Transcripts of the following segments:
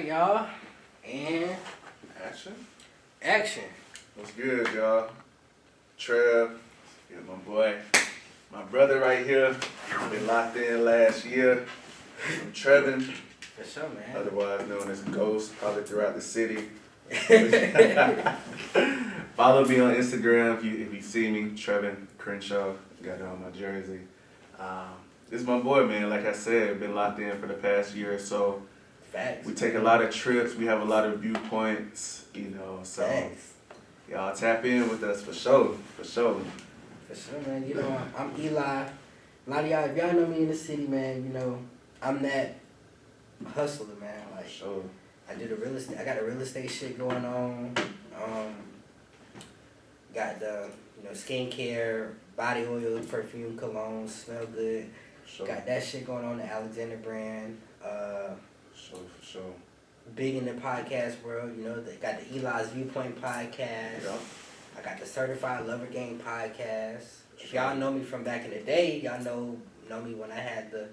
y'all. And action. What's good, y'all? Trev, my boy, my brother right here. Been locked in last year. I'm Trevin, For sure, man. otherwise known as Ghost, probably throughout the city. Follow me on Instagram if you see me, Trevin Crenshaw. Got it on my jersey. This is my boy, man. Like I said, been locked in for the past year or so. Facts. We take a lot of trips. We have a lot of viewpoints, so Facts. y'all tap in with us for sure. For sure, man. I'm Eli. A lot of y'all, if y'all know me in the city, man, I'm that hustler, man. Like, For sure. I do the real estate. I got the real estate shit going on. Got the skincare, body oil, perfume, cologne, smell good. Sure. Got that shit going on, the Alexander brand. For sure. Big in the podcast world, they got the Eli's Viewpoint podcast. Yeah. I got the Certified Lover Gang podcast. If y'all know me from back in the day, y'all know me when I had the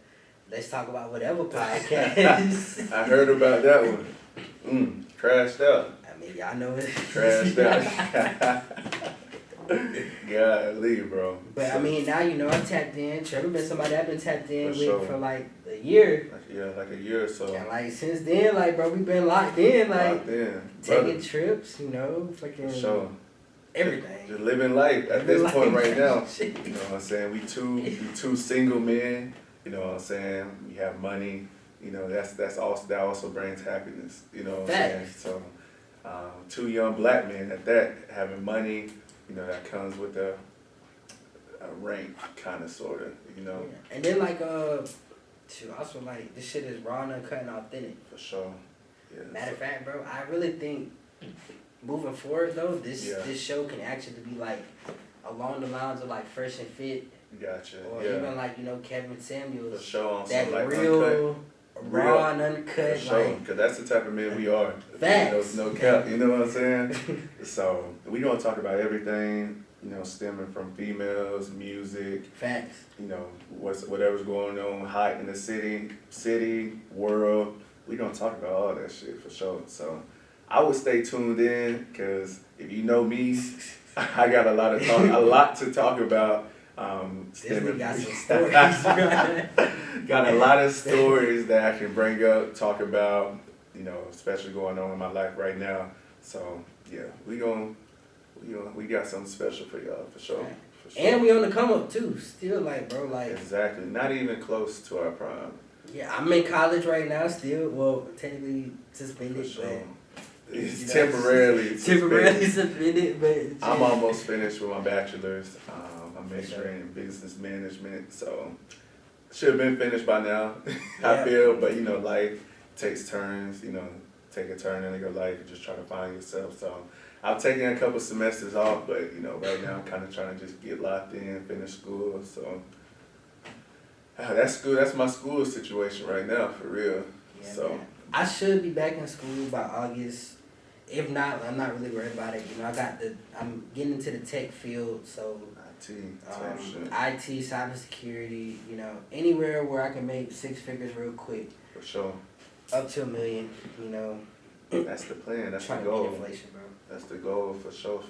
Let's Talk About Whatever podcast. I heard about that one. Crashed out. I mean, y'all know it. Crashed out. Golly, bro. But I mean, now I'm tapped in. Trevor been somebody I've been tapped in with sure. for like a year. Like a year or so. And like since then, bro, we been locked in, Locked in. taking Brother. Trips, fucking For sure. everything. Just living life at this Living point life. right now. You know what I'm saying? We two single men. You know what I'm saying? We have money. That also brings happiness. You know what I'm saying? Facts. So, two young black men at that, having money. That comes with a rank, kind of, sort of. Yeah. And then also like this shit is raw and uncut and authentic. For sure. Yeah. Matter of fact, bro, I really think moving forward though, this show can actually be like along the lines of like Fresh and Fit. Gotcha. Or even Kevin Samuels. For sure. On That some like real uncut. raw and uncut. For sure. Because that's the type of men we are. Facts. No cap. You know what I'm saying? So we gonna talk about everything. Stemming from females, music. Facts. Whatever's going on hot in the city, world. We gonna talk about all that shit for sure. So I would stay tuned in because if you know me, I got a lot to talk about. This got some stories. Got a lot of stories that I can bring up, talk about. Especially going on in my life right now. So yeah, we got something special for y'all for sure. For sure. And we on the come up too. Still Exactly. Not even close to our prime. Yeah, I'm in college right now still. Well, technically suspended, For sure. but It's temporarily suspended, but I'm almost finished with my bachelor's. I'm majoring in business management, so should have been finished by now. I feel, but life takes turns. Take a turn in your life and just try to find yourself. So I've taken a couple semesters off, but right now I'm kind of trying to just get locked in, finish school. So that's school. That's my school situation right now, for real. Yeah, so man. I should be back in school by August. If not, I'm not really worried about it. I'm getting into the tech field, so IT, cybersecurity. Anywhere where I can make 6 figures real quick. For sure. Up to $1 million. That's the plan. That's the trying goal. to beat inflation, bro. That's the goal for sure.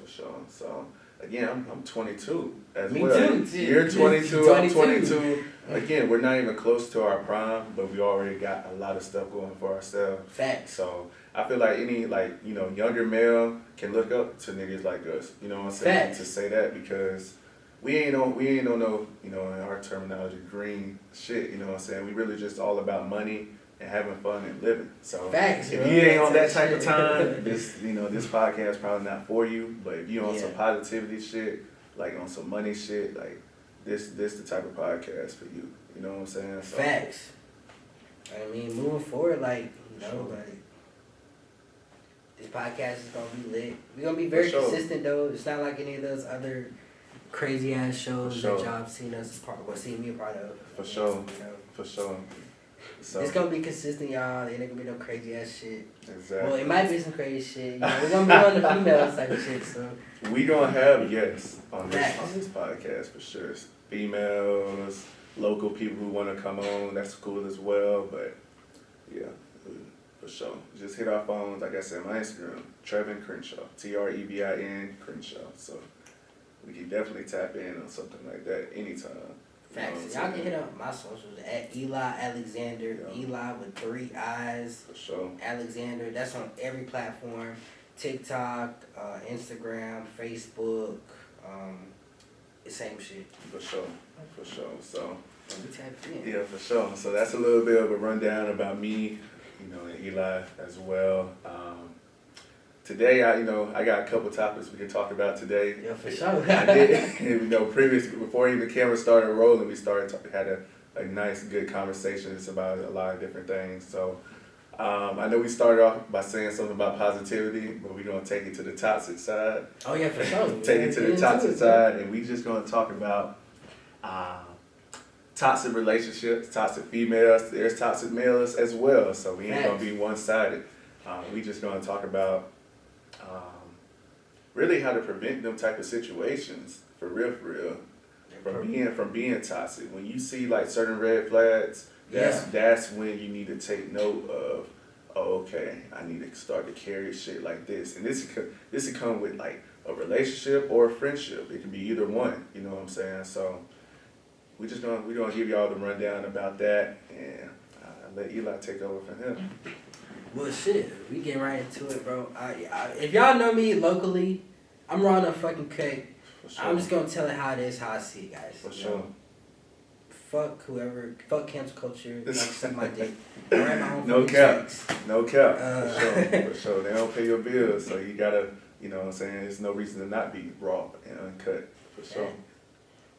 So again, I'm 22 as Me well. too. You're 22. I'm 22. Again, we're not even close to our prime, but we already got a lot of stuff going for ourselves. Facts. So I feel like any younger male can look up to niggas like us. You know what I'm saying? Facts. To say that because we ain't on no in our terminology green shit. You know what I'm saying? We really just all about money and having fun and living. So Facts, if bro. you ain't on that type of time, this podcast is probably not for you. But if you on some positivity shit, like on some money shit, like this the type of podcast for you. You know what I'm saying? So, Facts. I mean, moving forward, this podcast is gonna be lit. We're gonna be very consistent though. It's not like any of those other crazy ass shows that y'all have seen seen me a part of. For sure. For sure. So it's gonna be consistent, y'all. It ain't gonna be no crazy ass shit. Exactly. Well, it might be some crazy shit. We're gonna be on the female type of shit, so. We gonna have guests on this podcast for sure. Females, local people who wanna come on, that's cool as well. But yeah, For sure. Just hit our phones. Like I said, my Instagram, Trevin Crenshaw, Trevin Crenshaw. So we can definitely tap in on something like that anytime. Facts. Y'all can hit up my socials at Eli Alexander. Yeah. Eli with 3 eyes. For sure. Alexander. That's on every platform. TikTok, Instagram, Facebook. The same shit. For sure. So. Yeah, for sure. So that's a little bit of a rundown about me, and Eli as well. Today, I got a couple topics we can talk about today. Yeah, for sure. I did, before even the camera started rolling, we had a nice, good conversations about a lot of different things. So I know we started off by saying something about positivity, but we're going to take it to the toxic side. Oh, yeah, for sure. Take it to the toxic side, and we just going to talk about toxic relationships, toxic females. There's toxic males as well, so we ain't going to be one-sided. We just going to talk about really how to prevent them type of situations, for real. From being toxic. When you see like certain red flags, that's when you need to take note of, okay, I need to start to carry shit like this. And this could come with like a relationship or a friendship. It can be either one, you know what I'm saying? So we're gonna give y'all the rundown about that, and let Eli take over from him. Well, shit, we getting right into it, bro. If y'all know me locally, I'm raw on a fucking cake. Sure. I'm just gonna tell it how it is, how I see it, guys. For sure. Fuck whoever. Fuck cancel culture. Like suck my dick. I write my own No cap. Checks. No cap. For sure. They don't pay your bills, so you gotta, you know what I'm saying? There's no reason to not be raw and uncut. For sure.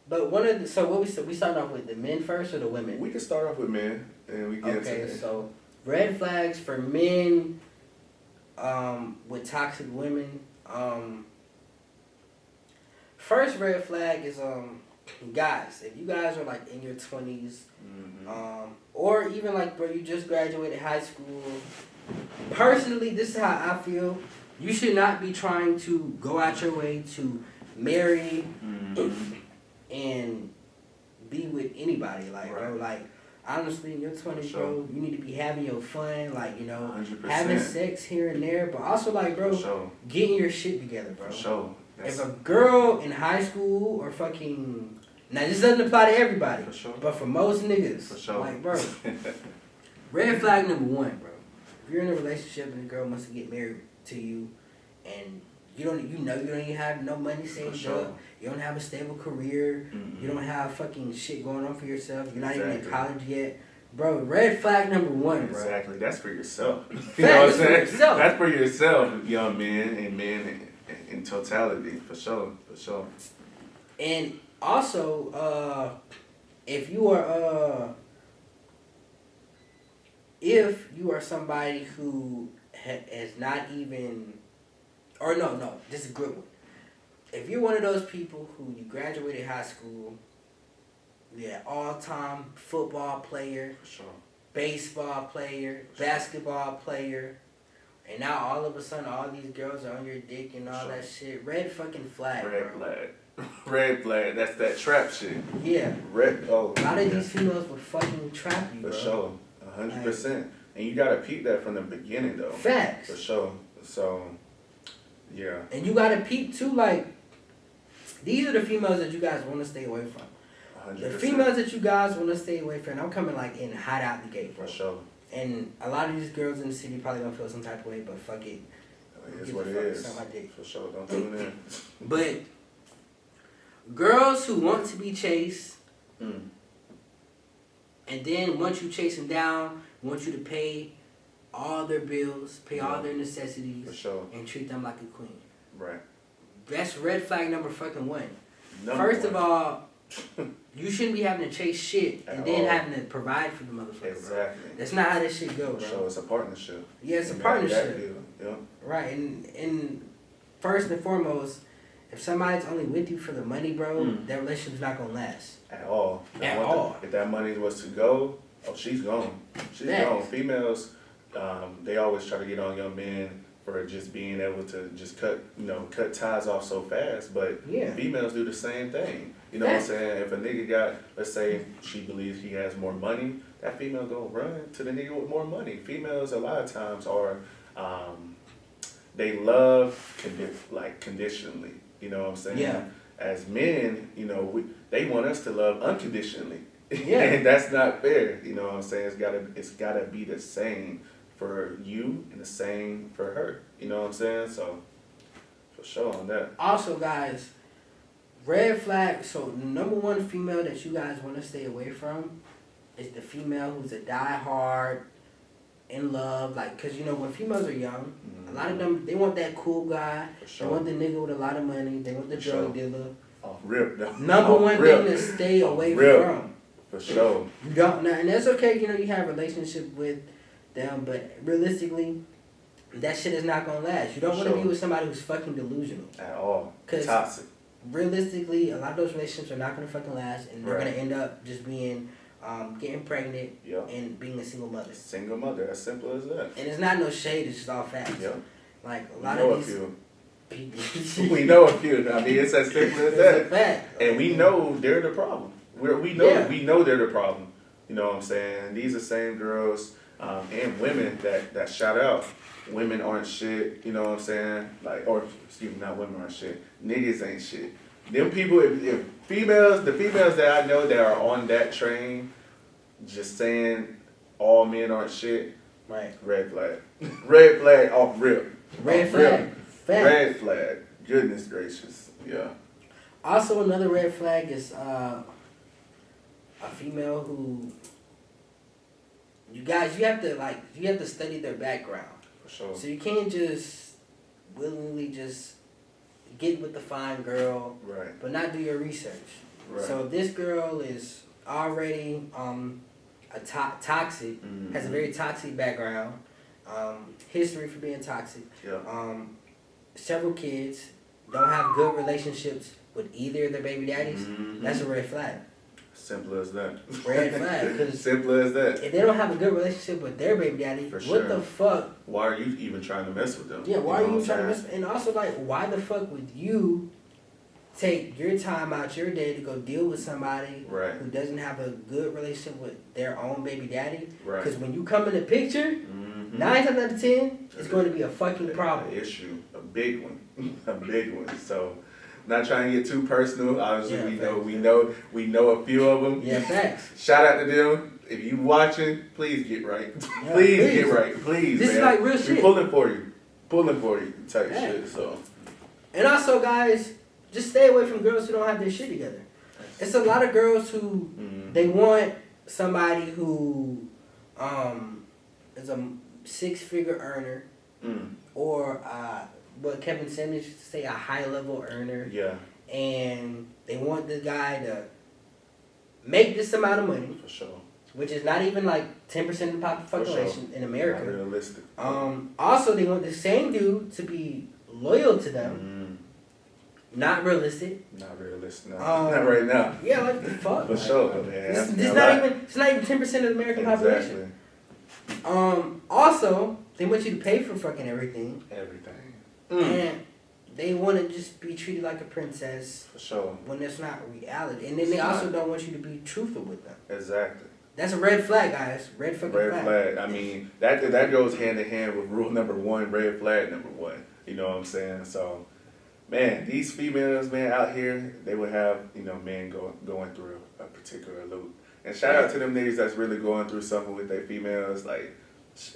But we starting off with the men first or the women? We can start off with men, and we get into it. So red flags for men with toxic women. First red flag is guys. If you guys are like in your 20s, or even like bro, you just graduated high school. Personally, this is how I feel. You should not be trying to go out your way to marry and be with anybody. Like bro, like honestly, in your 20s, bro, you need to be having your fun, like 100%. Having sex here and there, but also like bro, getting your shit together, bro. For sure. If a girl in high school or fucking... Now, this doesn't apply to everybody. For sure. But for most niggas. For sure. Like, bro. Red flag number 1, bro. If you're in a relationship and a girl wants to get married to you and you don't even have no money saved up. You don't have a stable career. You don't have fucking shit going on for yourself. You're not even in college yet. Bro, red flag number 1, bro. Exactly. That's for yourself. You know what I'm saying? That's for yourself, young men and men in totality, for sure. And also, if you are somebody who has not even, or no, this is a good one. If you're one of those people who you graduated high school, you're an all-time football player, for sure, baseball player, basketball player. And now all of a sudden, all these girls are on your dick and all that shit. Red fucking flag, Red flag. That's that trap shit. Yeah. A lot of these females will fucking trap you, bro. For sure. 100%. And you gotta peep that from the beginning, though. Facts. For sure. So, yeah. And you gotta peep, too, like, these are the females that you guys want to stay away from. 100%. The females that you guys want to stay away from, I'm coming, like, in hot out the gate, bro. For sure. And a lot of these girls in the city probably gonna feel some type of way, but fuck it. It's what it is. For sure, don't tune in. But girls who want to be chased, and then once you chase them down, want you to pay all their bills, pay all their necessities, for sure, and treat them like a queen. Right. That's red flag number fucking 1. First of all, you shouldn't be having to chase shit and then having to provide for the motherfucker. Exactly. Bro. That's not how this shit go, bro. So it's a partnership. Yeah, it's a partnership. Yeah. Right, and first and foremost, if somebody's only with you for the money, bro, that relationship's not gonna last. At all. If that money was to go, she's gone. She's gone. Females, they always try to get on young men for just being able to just cut ties off so fast, but females do the same thing. You know what I'm saying? If a nigga got, let's say she believes he has more money, that female gonna run to the nigga with more money. Females a lot of times are, they love conditionally. You know what I'm saying? Yeah. As men, you know, they want us to love unconditionally. Yeah. And that's not fair. You know what I'm saying? It's gotta be the same for you and the same for her. You know what I'm saying? So, for sure on that. Also, guys, red flag. So, number one female that you guys want to stay away from is the female who's a diehard, in love. Like, because, you know, when females are young, a lot of them, they want that cool guy. Sure. They want the nigga with a lot of money. They want the drug dealer. Off rip. Number one thing to stay away from. For sure. You don't, and that's okay, you know, you have a relationship with them, but realistically, that shit is not gonna last. You don't want to be with somebody who's fucking delusional. At all. Cause toxic. Realistically, a lot of those relationships are not gonna fucking last, and they're gonna end up just being, getting pregnant and being a single mother. Single mother, as simple as that. And it's not no shade, it's just all facts. Yep. Like, a lot of these people. We know a few. I mean, it's as simple as that. It's a fact. And we know they're the problem. We know they're the problem. You know what I'm saying? These are same girls and women that shout out. Women aren't shit. You know what I'm saying? Like, or excuse me, not women aren't shit. Niggas ain't shit. Them people, if females, the females that I know that are on that train, just saying all men aren't shit. Right. Red flag. Red flag off rip. Red flag. Red flag. Goodness gracious. Yeah. Also, another red flag is a female who you have to study their background. For sure. So you can't just willingly just get with the fine girl, right, but not do your research. Right. So this girl is already toxic, has a very toxic background, history for being toxic. Yeah. Several kids, don't have good relationships with either of their baby daddies. That's a red flag. Simple as that. Red flag. Simple as that. If they don't have a good relationship with their baby daddy, what the fuck? Why are you even trying to mess with them? Yeah, why are you trying to mess with them? And also, like, why the fuck would you take your time out your day to go deal with somebody who doesn't have a good relationship with their own baby daddy? Right. Because when you come in the picture, 9 times out of 10, it's going to be a fucking problem. An issue. A big one. A big one. So, not trying to get too personal. Obviously, we know a few of them. Yeah, facts. Shout out to them. If you watching, please get right. Yeah, please get right. Please, this man. Is like real shit. We pulling for you. Type shit. So. And also, guys, just stay away from girls who don't have their shit together. It's a lot of girls who they want somebody who is a 6-figure earner or what Kevin Sanders used to say, a high-level earner. Yeah. And they want the guy to make this amount of money. For sure. Which is not even like 10% of the population in America. Not realistic. Also, they want the same dude to be loyal to them. Not realistic. Not realistic. Not right now. Yeah, like the fuck. For sure, man. It's not even 10% of the American population. Also, they want you to pay for fucking everything. And they want to just be treated like a princess. For sure. When it's not reality. And then they also don't want you to be truthful with them. Exactly. That's a red flag, guys. Red flag. I mean, that goes hand in hand with rule number 1, red flag number 1. You know what I'm saying? So, man, these females, man, out here, they would have, men going through a particular loop. And shout out to them niggas that's really going through something with their females. Like,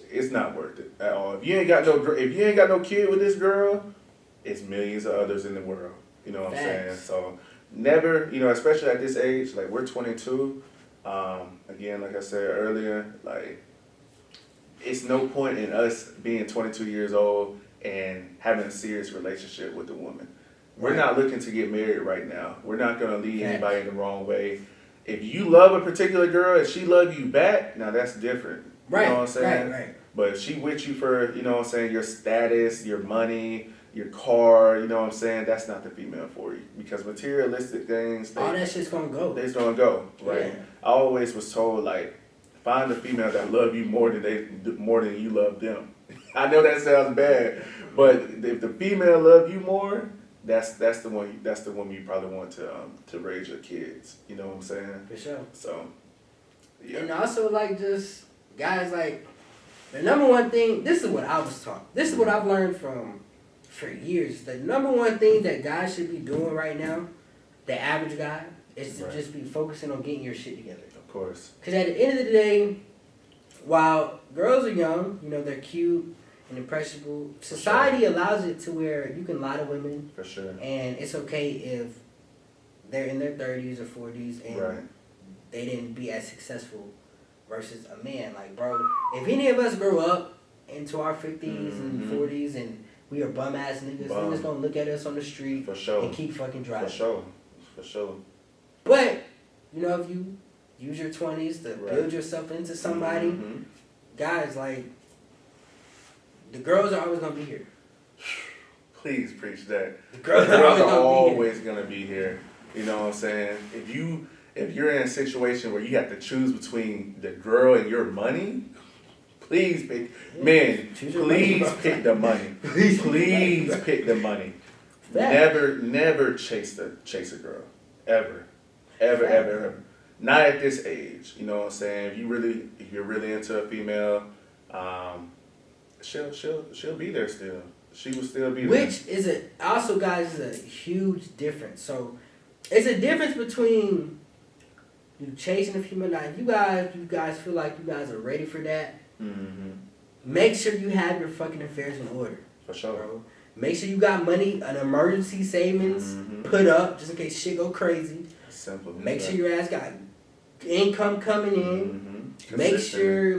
it's not worth it at all. If you ain't got no kid with this girl, it's millions of others in the world. You know what I'm saying? So never, especially at this age, like we're 22. Again, like I said earlier, like it's no point in us being 22 years old and having a serious relationship with a woman. We're not looking to get married right now. We're not going to lead anybody in the wrong way. If you love a particular girl and she loves you back, now that's different. Right. You know what I'm saying? Right. But if she with you for, your status, your money, your car, you know what I'm saying? That's not the female for you. Because materialistic things, all that shit's gonna go. It's gonna go, right? Yeah. I always was told, like, find a female that love you more than you love them. I know that sounds bad, but if the female love you more, that's the one you probably want to raise your kids. You know what I'm saying? For sure. So, yeah. And also, like, just guys, like, the number one thing. This is what I was taught. This is what I've learned for years. The number one thing that guys should be doing right now, the average guy, is to just be focusing on getting your shit together. Of course. Because at the end of the day, while girls are young, you know, they're cute and impressionable, society allows it to where you can lie to women. For sure. And it's okay if they're in their 30s or 40s and they didn't be as successful versus a man. Like, bro, if any of us grow up into our 50s and 40s and we are bum-ass niggas, niggas gonna look at us on the street and keep fucking driving. For sure. But, you know, if you use your 20s to build yourself into somebody, guys, like, the girls are always going to be here. Please preach that. The girls are always going to be here. You know what I'm saying? If you're in a situation where you have to choose between the girl and your money, please pick. Men, please pick the money. Please pick the money. Never chase a girl. Ever. Not at this age. You know what I'm saying? If you're really into a female, she'll be there still. She will still be there. Which is also, guys, is a huge difference. So it's a difference between you chasing a female. Now, if you guys feel like you guys are ready for that, make sure you have your fucking affairs in order. For sure. Bro. Make sure you got money, an emergency savings put up just in case shit go crazy. Simple. Make sure your ass got income coming in. Make sure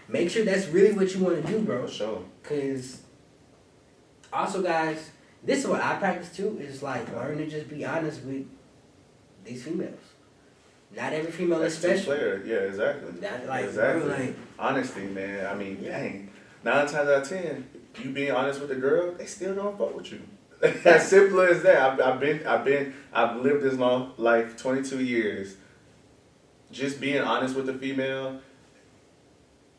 make sure that's really what you want to do, bro. For sure. Cause also, guys, this is what I practice too. Is like learn to just be honest with these females. Not every female is special. Yeah, exactly. Exactly. Bro, honesty, man. I mean, dang. 9 times out of 10, you being honest with the girl, they still don't fuck with you. As simple as that. I've lived this long life, 22 years. Just being honest with the female,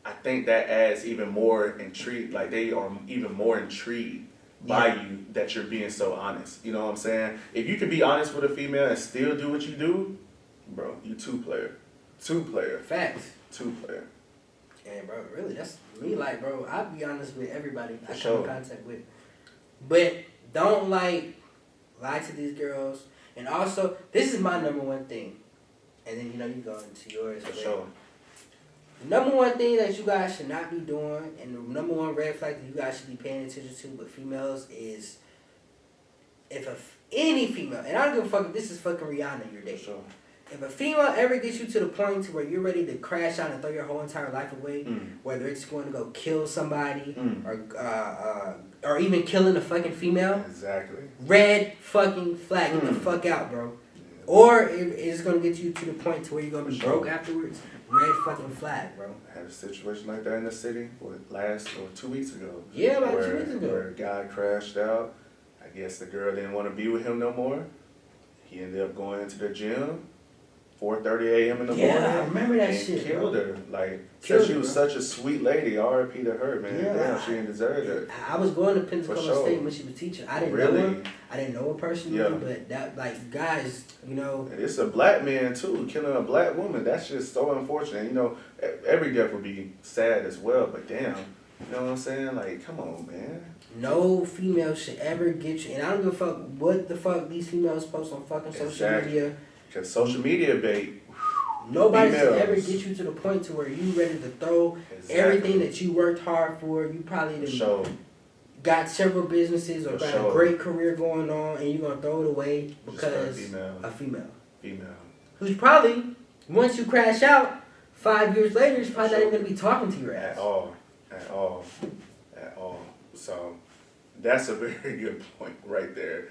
I think that adds even more intrigue. Like, they are even more intrigued by you that you're being so honest. You know what I'm saying? If you can be honest with a female and still do what you do, bro, you 2-player. 2-player. Facts. 2-player. And bro, really, that's me. Like, bro, I'll be honest with everybody I sure. come in contact with. But don't lie to these girls. And also, this is my number one thing. And then, you go into yours. For sure. The number one thing that you guys should not be doing, and the number one red flag that you guys should be paying attention to with females is any female, and I don't give a fuck if this is fucking Rihanna you're dating. Sure. If a female ever gets you to the point to where you're ready to crash out and throw your whole entire life away, whether it's going to go kill somebody or even killing a fucking female, exactly. Red fucking flag, get the fuck out, bro. Yeah. Or it's going to get you to the point to where you're going to be broke afterwards. Red fucking flag, bro. I had a situation like that in the city 2 weeks ago. Yeah, about 2 weeks ago. Where a guy crashed out. I guess the girl didn't want to be with him no more. He ended up going into the gym, 4:30 a.m. in the morning. Yeah, I remember that shit. Killed her. Said she was such a sweet lady. R.I.P. to her, man. Yeah, damn, she didn't deserve it. I was going to Pensacola State when she was teaching. I didn't know her. I didn't know her personally, but that, guys, And it's a black man too, killing a black woman. That's just so unfortunate. Every death would be sad as well, but damn, you know what I'm saying? Like, come on, man. No female should ever get you, and I don't give a fuck what the fuck these females post on fucking social media. Because social media bait. Nobody should ever get you to the point to where you ready to throw everything that you worked hard for. You probably got several businesses or got a great career going on, and you're going to throw it away because a female. Who's probably, once you crash out, 5 years later, is probably not even going to be talking to your ass. At all. So, that's a very good point right there.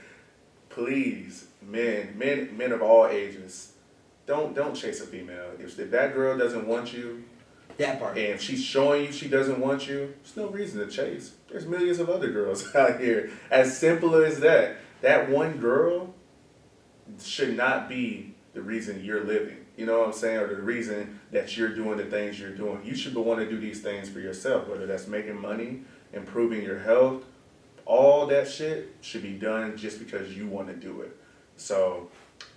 Please, men of all ages, don't chase a female. If that girl doesn't want you, that part, and if she's showing you she doesn't want you, there's no reason to chase. There's millions of other girls out here. As simple as that. That one girl should not be the reason you're living. You know what I'm saying? Or the reason that you're doing the things you're doing. You should want to do these things for yourself, whether that's making money, improving your health, all that shit should be done just because you want to do it. So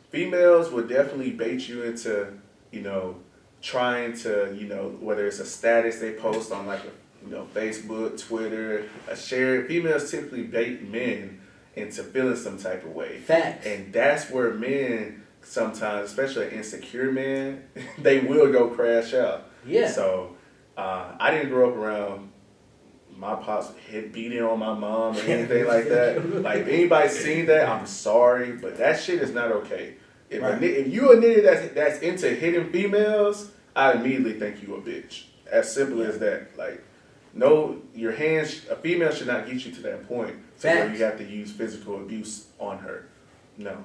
females will definitely bait you into, you know, trying to, you know, whether it's a status they post on like, you know, Facebook, Twitter, a share. Females typically bait men into feeling some type of way. Facts. And that's where men sometimes, especially insecure men, they will go crash out. Yeah. So I didn't grow up around my pops beating on my mom or anything like that. Like, if anybody's seen that, I'm sorry, but that shit is not okay. If, right. if you a nigga that's into hitting females, I immediately think you a bitch. As simple as that. Like, no, your hands, a female should not get you to that point where you have to use physical abuse on her. No.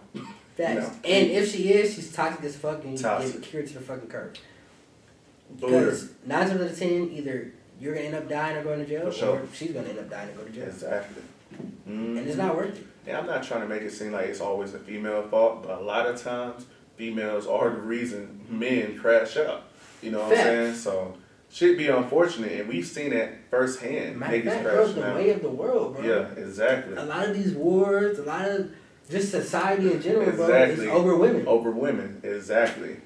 Facts. No. And if she is, she's toxic as fuck and you get cured to the fucking curb. Because 9 times out of 10, either you're going to end up dying or going to jail, or she's going to end up dying and go to jail. Exactly. Mm-hmm. And it's not worth it. And I'm not trying to make it seem like it's always a female fault, but a lot of times, females are the reason men crash out. You know what I'm saying? So, should be unfortunate, and we've seen that firsthand. Niggas crashing out. The way of the world, bro. Yeah, exactly. A lot of these wars, a lot of just society in general, bro, is over women. Over women, exactly.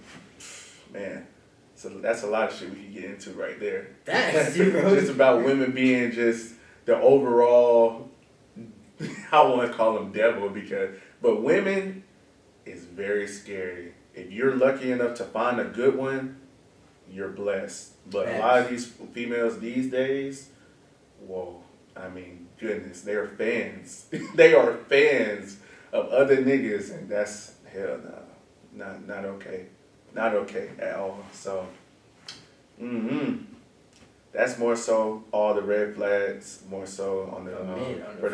Man. So that's a lot of shit we can get into right there. That's just about women being just the overall, I want to call them devil but women is very scary. If you're lucky enough to find a good one, you're blessed. But a lot of these females these days, whoa, I mean, goodness, they are fans. They are fans of other niggas, and that's, hell no, not okay. Not okay at all. So, that's more so all the red flags. More so on the for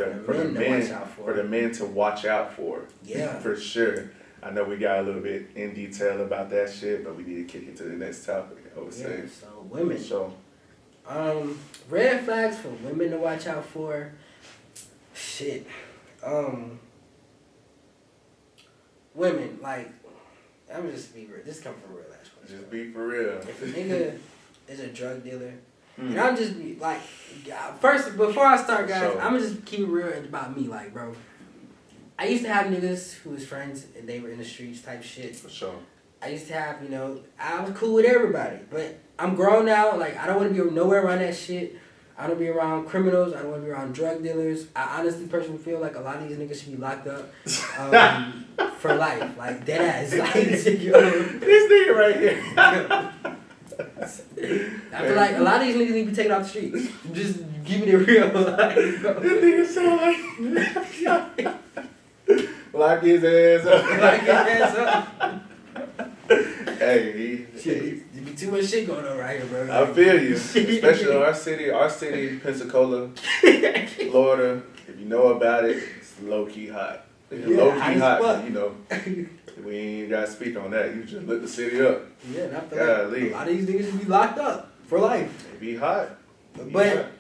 the men to watch out for. Yeah, for sure. I know we got a little bit in detail about that shit, but we need to kick it to the next topic. I would say. So women. So, red flags for women to watch out for. Shit. Women like. I'm gonna just be real. This come from real last question. Just be for real. If a nigga is a drug dealer, and I'm just be like, first before I start, guys, I'm gonna just keep it real about me. Like, bro, I used to have niggas who was friends and they were in the streets type shit. For sure. I used to have, you know, I was cool with everybody, but I'm grown now. Like, I don't want to be nowhere around that shit. I don't be around criminals. I don't want to be around drug dealers. I honestly personally feel like a lot of these niggas should be locked up for life. Like, dead ass. Like, this nigga right here. I feel like a lot of these niggas need to be taken off the streets. Just keeping it real. Like, this nigga sound like... Lock his ass up. Lock his ass up. Hey, there be too much shit going on right here, bro. I feel you. Especially our city, Pensacola, Florida. If you know about it, it's low-key hot. Low-key hot, you know. We ain't got to speak on that. You just lit the city up. Yeah, and I feel like a lot of these niggas should be locked up for life. They be hot. But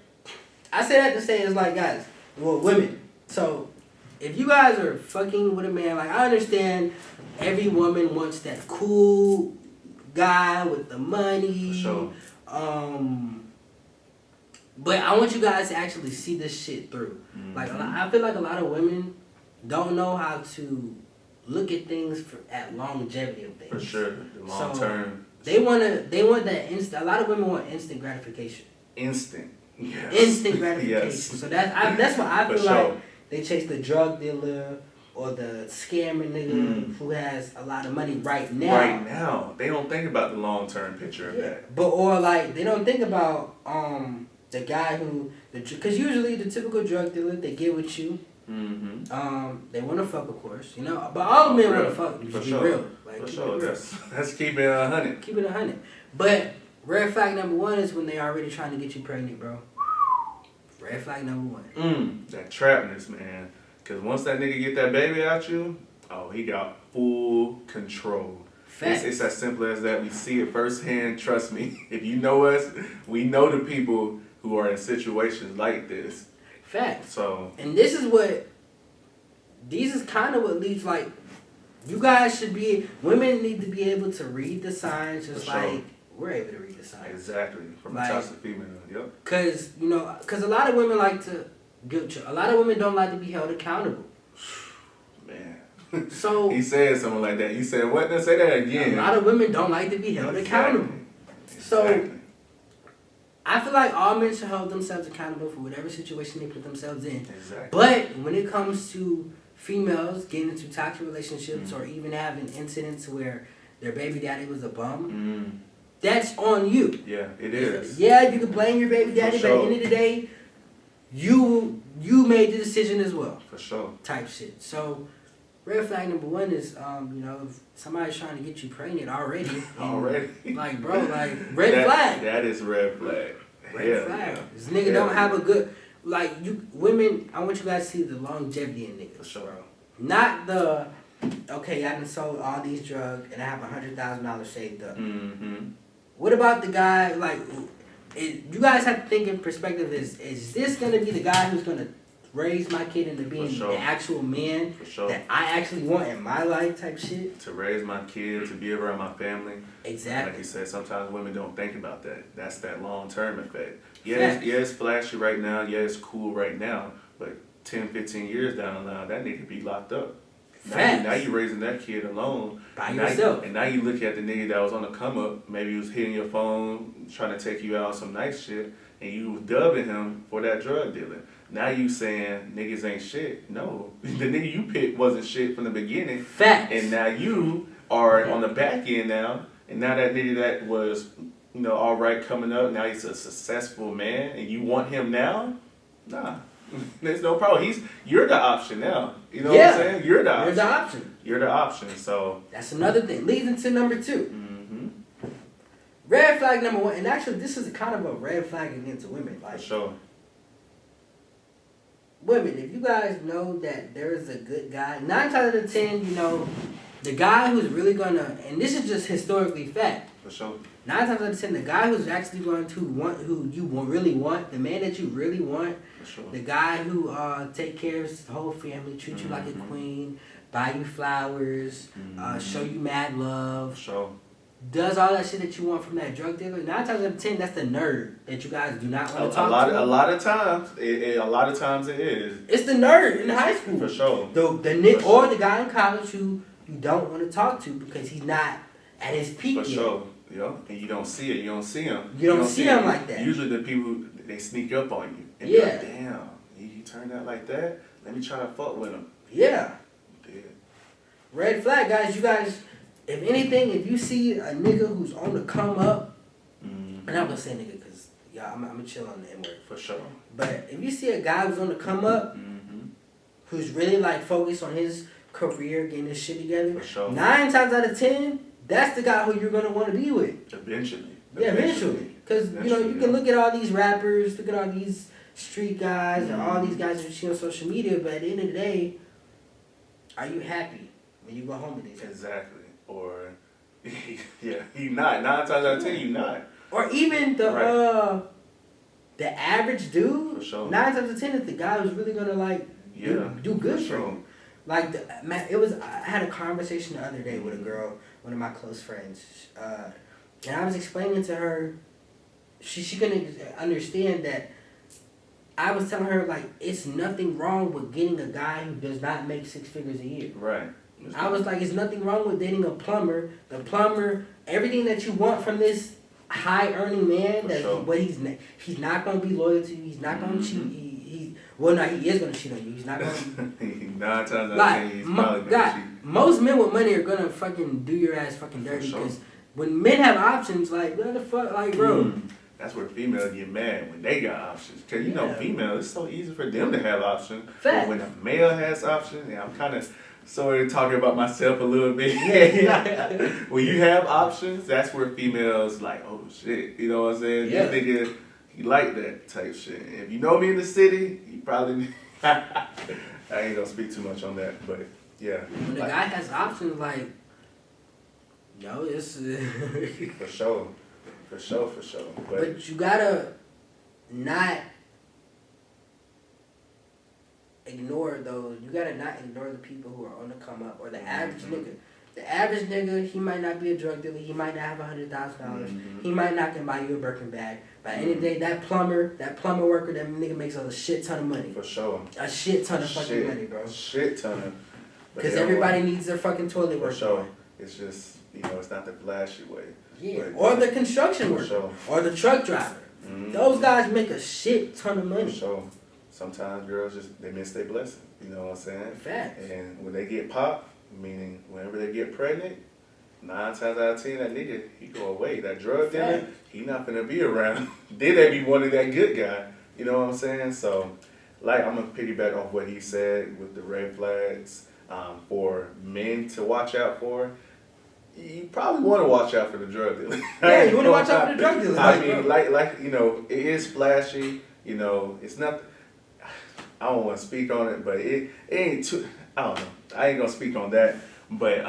I say that to say it's like, guys, well, women. So, if you guys are fucking with a man, like, I understand every woman wants that cool guy with the money. For sure. But I want you guys to actually see this shit through. Mm-hmm. Like, I feel like a lot of women don't know how to look at things at longevity of things. For sure, the long term. They want that instant. A lot of women want instant gratification. Instant. Yes. Instant gratification. Yes. So that's why I feel like they chase the drug dealer or the scammer nigga who has a lot of money right now. Right now, they don't think about the long term picture of that. But or like they don't think about the guy because usually the typical drug dealer, they get with you. Mm-hmm. They want to fuck, of course, you know. But all men want to fuck. You should be real. Like, for sure. That's keep it 100. Keep it 100. But red flag number one is when they already trying to get you pregnant, bro. Red flag number one. That trapness, man. Because once that nigga get that baby out you, oh, he got full control. It's as simple as that. We see it firsthand. Trust me. If you know us, we know the people who are in situations like this. Facts. So, and this is kind of what leads, like, you guys should be, women need to be able to read the signs just like we're able to read the signs. Exactly. From a toxic female, yep. Because a lot of women like to guilt trip. A lot of women don't like to be held accountable. Man. So he said something like that. You said what? Say that again. A lot of women don't like to be held accountable. So I feel like all men should hold themselves accountable for whatever situation they put themselves in. Exactly. But when it comes to females getting into toxic relationships or even having incidents where their baby daddy was a bum, that's on you. Yeah, it is. Yeah, you can blame your baby daddy, but at the end of the day, you made the decision as well. For sure. Type shit. So red flag number one is, if somebody's trying to get you pregnant already. Like, bro, like, red flag. That is red flag. Red flag. This nigga don't have a good, women, I want you guys to see the longevity in niggas. For sure. Bro. Not the, okay, I done sold all these drugs and I have $100,000 saved up. Mm-hmm. What about the guy, you guys have to think in perspective, is this going to be the guy who's going to raise my kid into being the actual man that I actually want in my life type shit? To raise my kid, to be around my family. Exactly. Like you said, sometimes women don't think about that. That's that long-term effect. Yeah, it's flashy right now. Yeah, it's cool right now. But 10, 15 years down the line, that nigga be locked up. Now you raising that kid alone. By yourself. And now you look at the nigga that was on the come up, maybe he was hitting your phone, trying to take you out on some nice shit, and you was dubbing him for that drug dealing. Now you saying niggas ain't shit. No. The nigga you picked wasn't shit from the beginning. Facts. And now you are on the back end now, and now that nigga that was, all right coming up, now he's a successful man, and you want him now? Nah. There's no problem. You're the option now. You know what I'm saying? You're the option. You're the option. So that's another thing. Leads into number 2. Mm-hmm. Red flag number 1, and actually this is kind of a red flag against women. For sure. Women, if you guys know that there is a good guy, 9 times out of 10, the guy who's really gonna, and this is just historically fact. For sure. 9 times out of 10, the guy who's actually going to want, who you really want, the man that you really want, sure. The guy who take care of his whole family, treat you like a queen, buy you flowers, show you mad love, sure. Does all that shit that you want from that drug dealer. 9 times out of 10, that's the nerd that you guys do not want to talk to. A lot of times it is. It's the nerd in high school. For sure. The Nick or the guy in college who you don't want to talk to because he's not at his peak yet. For sure. Yeah. And you don't see it. You don't see him. You don't see him like that. Usually the people, they sneak up on you. And yeah. You're like, damn, he turned out like that? Let me try to fuck with him. Yeah. Yeah. Red flag, guys. You guys, if anything, if you see a nigga who's on the come up, and I'm gonna say nigga because I'm gonna chill on the N-word. For sure. But if you see a guy who's on the come up, who's really focused on his career, getting his shit together, for sure. 9 times out of 10, that's the guy who you're gonna want to be with. Eventually. Yeah, eventually. Because, you can look at all these rappers, look at all these street guys, or all these guys that you see on social media, but at the end of the day, are you happy when you go home with these guys? Exactly. Or, yeah, you not. 9 times out of 10, you not. Or even the average dude, for sure. 9 times out of 10 is the guy who's really gonna do good for you. I had a conversation the other day with a girl, one of my close friends, and I was explaining to her, she couldn't understand that. I was telling her it's nothing wrong with getting a guy who does not make 6 figures a year. Right. I was like, it's nothing wrong with dating a plumber. The plumber, everything that you want from this high earning man, but he's not gonna be loyal to you. He's not gonna cheat. He is gonna cheat on you. He's not gonna. 9 times out of 10, he's probably gonna cheat. Most men with money are gonna fucking do your ass fucking dirty because when men have options, what the fuck, bro. That's where females get mad when they got options. Because, females, it's so easy for them to have options. Fact. But when a male has options, and I'm kind of sorry talking about myself a little bit. When you have options, that's where females oh shit. You know what I'm saying? Yeah. This nigga, he like that type shit. If you know me in the city, you probably... I ain't gonna speak too much on that, but yeah. When the guy has options, it's... For sure. For sure. But you gotta not ignore those. You gotta not ignore the people who are on the come up or the average nigga. The average nigga, he might not be a drug dealer. He might not have $100,000. Mm-hmm. He might not can buy you a Birkin bag. By the end of the day, that plumber worker, that nigga makes a shit ton of money. For sure. A shit ton of fucking money, bro. Shit ton of. Because everybody needs their fucking toilet work. For sure. It's just, it's not the flashy way. Yeah. Or the construction worker. Sure. Or the truck driver. Mm-hmm. Those guys make a shit ton of money. For sure. Sometimes girls they miss their blessing. You know what I'm saying? Facts. And when they get popped, meaning whenever they get pregnant, 9 times out of 10, that nigga, he go away. That drug dealer, he not gonna be around. Then they be wanting that good guy. You know what I'm saying? So, like, I'm gonna piggyback off what he said with the red flags for men to watch out for. You probably want to watch out for the drug dealer. Yeah, you want to watch out for the drug dealer. I mean, like it is flashy. It's not. I don't want to speak on it, but it ain't too. I don't know. I ain't gonna speak on that. But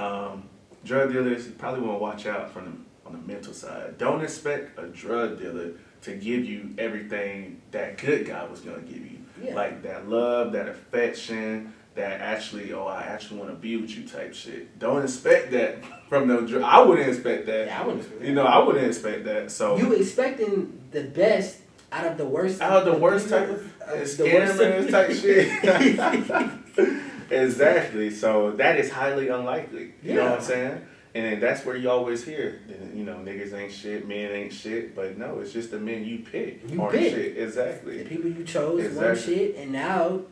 drug dealers, you probably want to watch out on the mental side. Don't expect a drug dealer to give you everything that good guy was gonna give you, like that love, that affection. That I actually want to be with you type shit. Don't expect that from no. I wouldn't expect that. Yeah, I wouldn't expect that. I wouldn't expect that. So you expecting the best out of the worst. Out of the worst type of scammers type shit. Exactly. So that is highly unlikely. You know what I'm saying? And that's where you always hear, niggas ain't shit, men ain't shit. But no, it's just the men you pick. Shit. Exactly. The people you chose weren't shit, and now.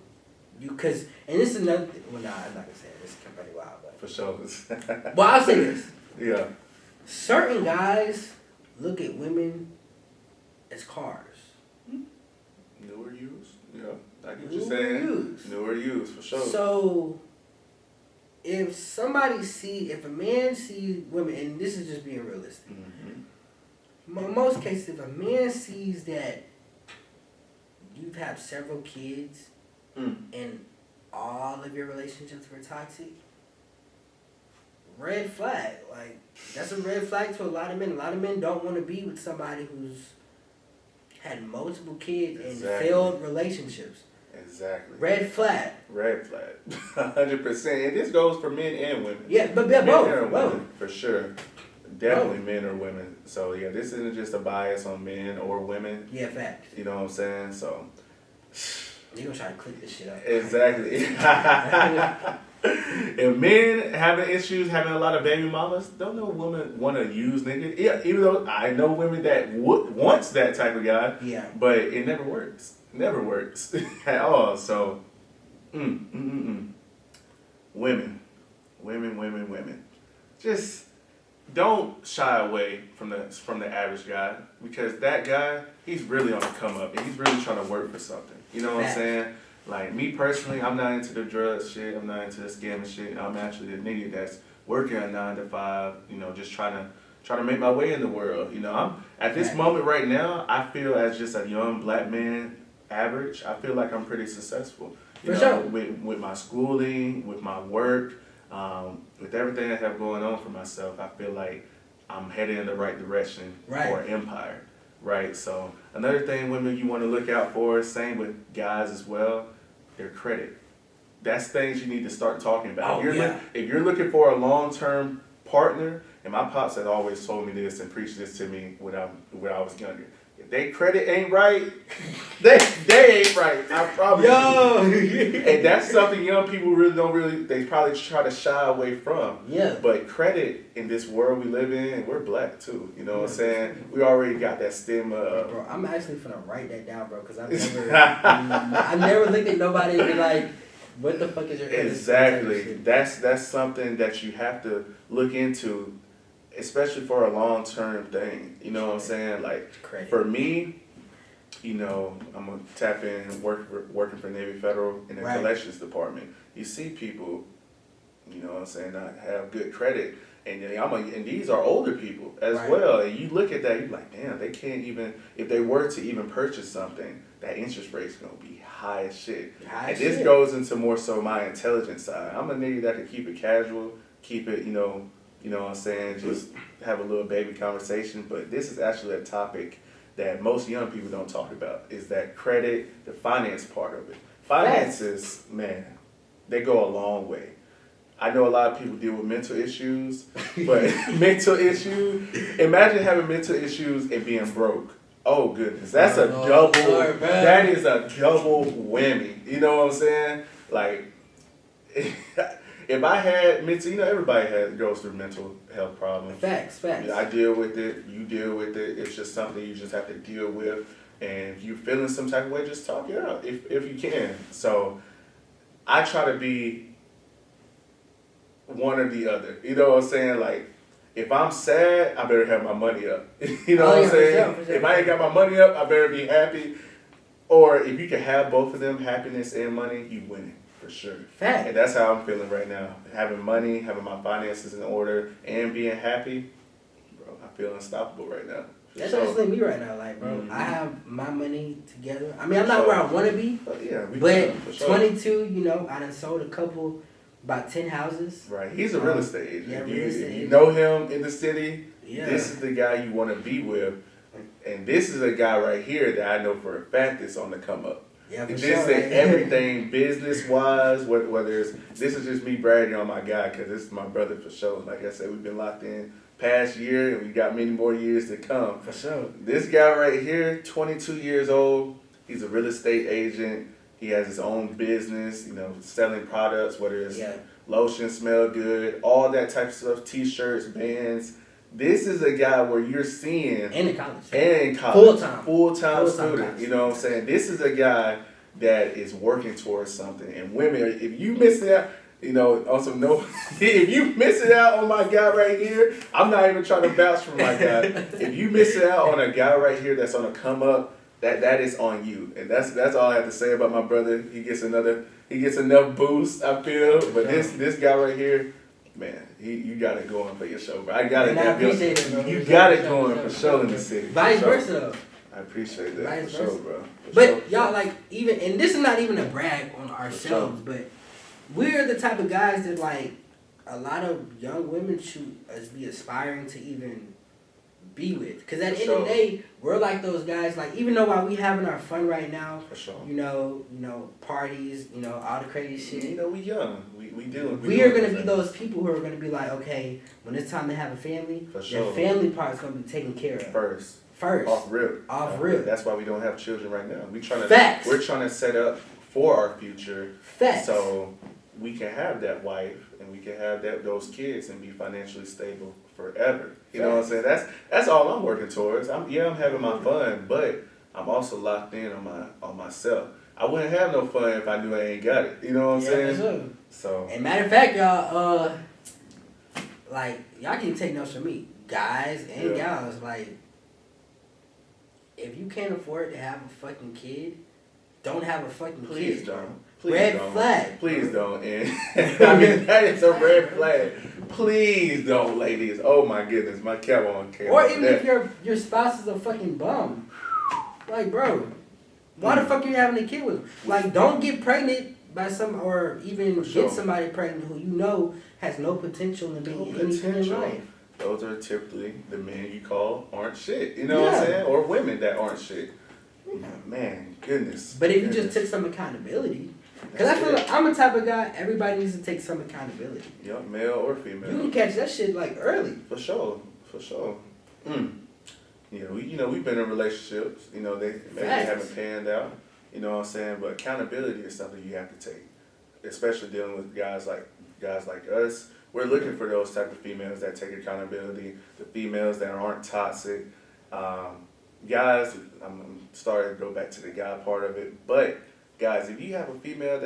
And this is another thing. Well, nah, I'm not gonna say it. This is pretty wild, but for sure. Well, I'll say this. Yeah. Certain guys look at women as cars. Newer used. Yeah, I get what you're saying. Newer used, for sure. So, if a man sees women, and this is just being realistic. Mm-hmm. In most cases, if a man sees that you've had several kids. And all of your relationships were toxic, red flag. Like, that's a red flag to a lot of men. A lot of men don't want to be with somebody who's had multiple kids and failed relationships. Exactly. Red flag. 100%. And this goes for men and women. Yeah, but both. For sure. Definitely men or women. So, yeah, this isn't just a bias on men or women. Yeah, facts. You know what I'm saying? So... You're going to try to click this shit up. Exactly. If men having issues, having a lot of baby mamas, don't know women want to use niggas. Yeah, even though I know women that wants that type of guy. Yeah. But it never works. Never works at all. So, Women. Just don't shy away from the average guy, because that guy, he's really on the come up and he's really trying to work for something. You know what I'm saying? Like, me personally, I'm not into the drugs shit. I'm not into the scamming shit. I'm actually the nigga that's working a 9 to 5. Just trying to make my way in the world. I'm at this moment right now. I feel as just a young black man, average. I feel like I'm pretty successful. For sure. With my schooling, with my work. With everything I have going on for myself, I feel like I'm headed in the right direction for empire, right? So another thing women you want to look out for, same with guys as well, their credit. That's things you need to start talking about. If you're looking for a long-term partner, and my pops had always told me this and preached this to me when I was younger. If they credit ain't right, they ain't right. I promise you. And that's something young people they probably try to shy away from. Yeah. But credit in this world we live in, and we're black too. You know what I'm saying? We already got that stigma. Bro, I'm actually finna write that down, bro, because I've never looked at nobody and be like, what the fuck is your credit? Exactly. That's something that you have to look into. Especially for a long-term thing, you know what I'm saying? Like, for me, I'm gonna tap in, working for Navy Federal in the collections department. You see people, not have good credit, and these are older people as well. And you look at that, you're like, damn, they can't even, if they were to even purchase something, that interest rate's gonna be high as shit. This goes into more so my intelligence side. I'm a nigga that can keep it casual, keep it, you know what I'm saying? Just have a little baby conversation. But this is actually a topic that most young people don't talk about, is that credit, the finance part of it. Finances, man, they go a long way. I know a lot of people deal with mental issues, but mental issues, imagine having mental issues and being broke. Oh goodness, that's a double, that is a double whammy. You know what I'm saying? Like, if I had mental, everybody goes through mental health problems. Facts. I deal with it, you deal with it, it's just something you just have to deal with. And if you're feeling some type of way, just talk it out if you can. So I try to be one or the other. You know what I'm saying? Like, if I'm sad, I better have my money up. You know what I'm saying? For sure. If I ain't got my money up, I better be happy. Or if you can have both of them, happiness and money, you winning for sure. Fact. And that's how I'm feeling right now. Having money, having my finances in order, and being happy, bro, I feel unstoppable right now. That's honestly me right now. Like, bro, I have my money together. I mean, I'm not where I want to be. But 22, I done sold a couple, about 10 houses. Right. He's a real estate agent. Yeah, real estate agent. You know him in the city. Yeah. This is the guy you want to be with. And this is a guy right here that I know for a fact is on the come up. Yeah, for this sure. Is everything business-wise, whether it's, this is just me bragging on my guy because this is my brother for sure. Like I said, we've been locked in past year and we got many more years to come. For sure. This guy right here, 22 years old, he's a real estate agent. He has his own business, selling products, whether it's lotion, smell good, all that type of stuff, t-shirts, bands. This is a guy where you're seeing... And in college. Full-time student. You know what I'm saying? This is a guy that is working towards something. And women, if you miss out, if you missing out on my guy right here, I'm not even trying to vouch for my guy. If you missing out on a guy right here that's on a come up, that is on you. And that's all I have to say about my brother. He gets enough boost, I feel. But this guy right here, man, you got it going for your show, bro. I appreciate it, bro. You got it going for sure in the city. Vice versa, though. I appreciate that. For sure, bro. But y'all, like, even, and this is not even a brag on ourselves, but we're the type of guys that, like, a lot of young women should be aspiring to even be with. Because at the end of the day, we're like those guys, like, even though while we having our fun right now, parties, all the crazy shit. We young. We are going to be those people who are going to be like, okay, when it's time to have a family, your family part is going to be taken care of. First. Off rip. That's why we don't have children right now. We're trying to set up for our future. Facts. So we can have that wife and we can have those kids and be financially stable forever. You know what I'm saying? That's all I'm working towards. I'm having my fun, but I'm also locked in on myself. I wouldn't have no fun if I knew I ain't got it. You know what I'm saying? Sure. So. And matter of fact, y'all, y'all can take notes from me, guys and gals. Like, if you can't afford to have a fucking kid, don't have a fucking Please kid. Don't. Red flag. Please don't. And I mean, that is a red flag. Please don't, ladies. Oh my goodness, my cap on camera. Or even if your spouse is a fucking bum. Like, bro, why the fuck are you having a kid with him? Like, don't get pregnant by or even get somebody pregnant who has no potential in being anything in life. Those are typically the men you call aren't shit. You know what I'm saying? Or women that aren't shit. Man, goodness. But if you just took some accountability. Because I feel like I'm the type of guy, everybody needs to take some accountability. Yeah, male or female. You can catch that shit like early. For sure. Yeah, we've been in relationships, they maybe haven't panned out, you know what I'm saying? But accountability is something you have to take. Especially dealing with guys like us. We're looking for those type of females that take accountability, the females that aren't toxic. Guys, I'm starting to go back to the guy part of it, but guys, if you have a female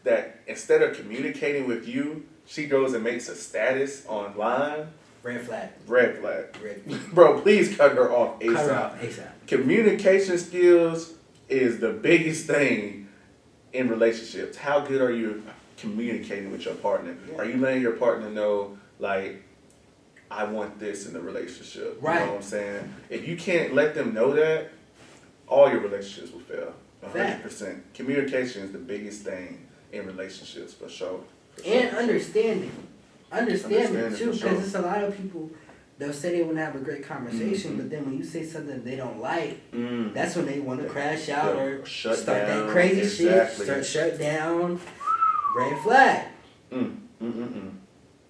that instead of communicating with you, she goes and makes a status online. Red flag. Bro, please cut her off ASAP. Communication skills is the biggest thing in relationships. How good are you communicating with your partner? Yeah. Are you letting your partner know, like, I want this in the relationship? Right. You know what I'm saying? If you can't let them know that, all your relationships will fail. 100%. Communication is the biggest thing in relationships, for sure. And understanding too, because it's a lot of people, they'll say they want to have a great conversation, but then when you say something they don't like, that's when they want to crash out or start that crazy shit, start shut down. Red flag.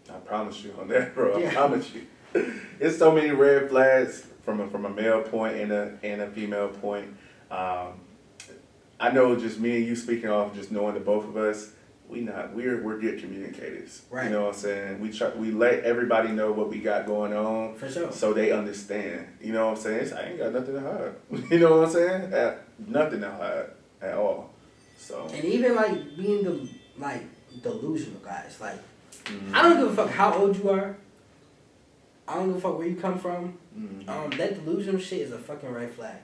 I promise you on that, bro. I promise you. It's so many red flags from a male point and a female point. I know just me and you speaking off, just knowing the both of us, we're good communicators. Right. You know what I'm saying? We let everybody know what we got going on. For sure. So they understand. You know what I'm saying? I ain't got nothing to hide. You know what I'm saying? Nothing to hide at all. So. And even like being delusional guys, like I don't give a fuck how old you are. I don't give a fuck where you come from. That delusional shit is a fucking red flag.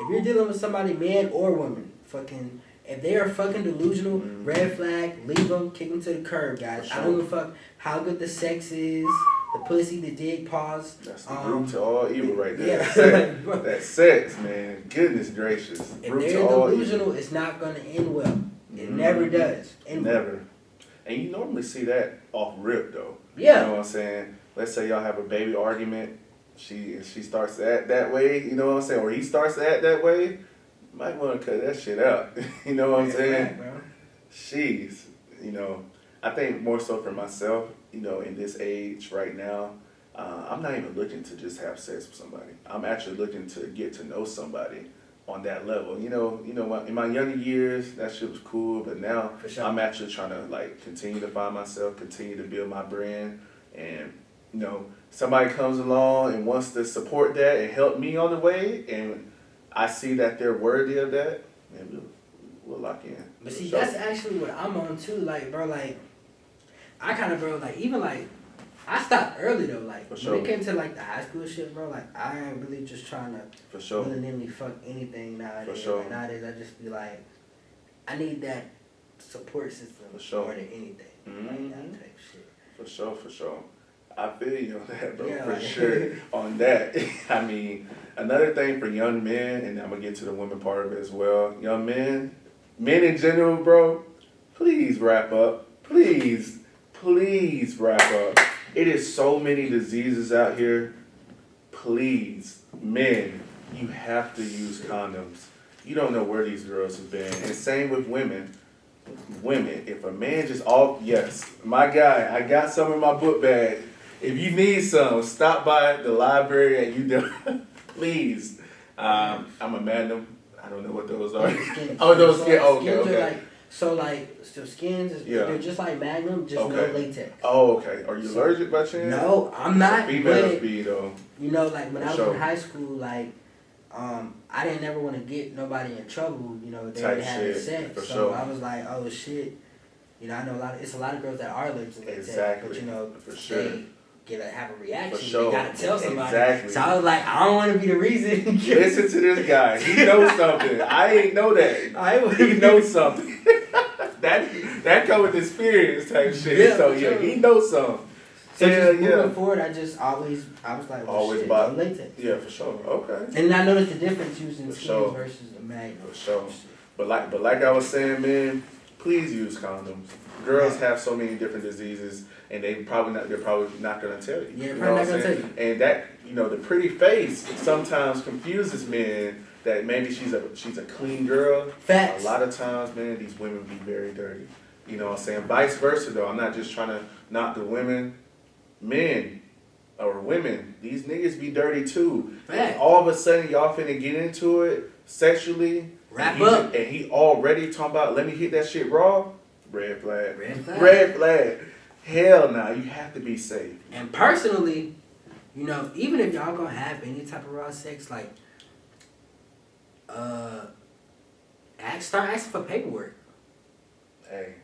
If you're dealing with somebody, man or woman, if they are fucking delusional, red flag, leave them, kick them to the curb, guys. Sure. I don't give a fuck how good the sex is, the pussy, the dick, pause. That's the root to all evil right there. Yeah. That sex, man. Goodness gracious. If they're delusional, it's not going to end well. It never does. Never. And you normally see that off rip, though. Yeah. You know what I'm saying? Let's say y'all have a baby argument. She starts to act that way, you know what I'm saying? Or he starts to act that way. Might want to cut that shit out. You know what I'm saying? Right, Jeez. I think more so for myself, in this age right now, I'm not even looking to just have sex with somebody. I'm actually looking to get to know somebody on that level. In my younger years, that shit was cool, but now I'm actually trying to continue to find myself, continue to build my brand, and somebody comes along and wants to support that and help me on the way, and I see that they're worthy of that, and we'll lock in. But see, that's actually what I'm on too. I kind of, I stopped early though. When it came to the high school shit, bro, I ain't really just trying to willy-nilly fuck anything nowadays. Nowadays, I just be like, I need that support system more than anything. That type shit. For sure. I feel you on that, bro, for sure. On that, I mean, another thing for young men, and I'm going to get to the women part of it as well. Young men in general, bro, please wrap up. Please wrap up. It is so many diseases out here. Please, men, you have to use condoms. You don't know where these girls have been. And same with women. If a man yes, my guy, I got some in my book bag. If you need some, stop by the library and please. I'm a Magnum. I don't know what those are. Those skins. Okay. So skins, they're just like Magnum, just no latex. Oh, okay. Are you allergic by chance? No, I'm not. Females be though. When I was in high school, I didn't never want to get nobody in trouble. They had sex, so I was like, oh shit. I know it's a lot of girls that are allergic to latex, but for sure. They have a reaction. For sure. You gotta tell somebody. Exactly. So I was like, I don't want to be the reason. Listen to this guy. He knows something. I ain't know that. He knows something. that come with experience type shit. Yeah, so he knows something. So moving forward, I was like, always shit, buy latex. Yeah, for sure. Okay. And I noticed the difference using skins versus the Magnum. For sure. But like I was saying, man, please use condoms. Girls have so many different diseases, and they're probably not gonna tell you. Yeah, probably not gonna tell you. And that the pretty face sometimes confuses men that maybe she's a clean girl. Facts. A lot of times, man, these women be very dirty. You know what I'm saying? Vice versa, though. I'm not just trying to knock the women. Men or women, these niggas be dirty too. Facts. All of a sudden, y'all finna get into it sexually. Wrap up. And he already talking about, let me hit that shit raw. Red flag. Red flag. Hell nah, you have to be safe. And personally, even if y'all gonna have any type of raw sex, start asking for paperwork. Hey,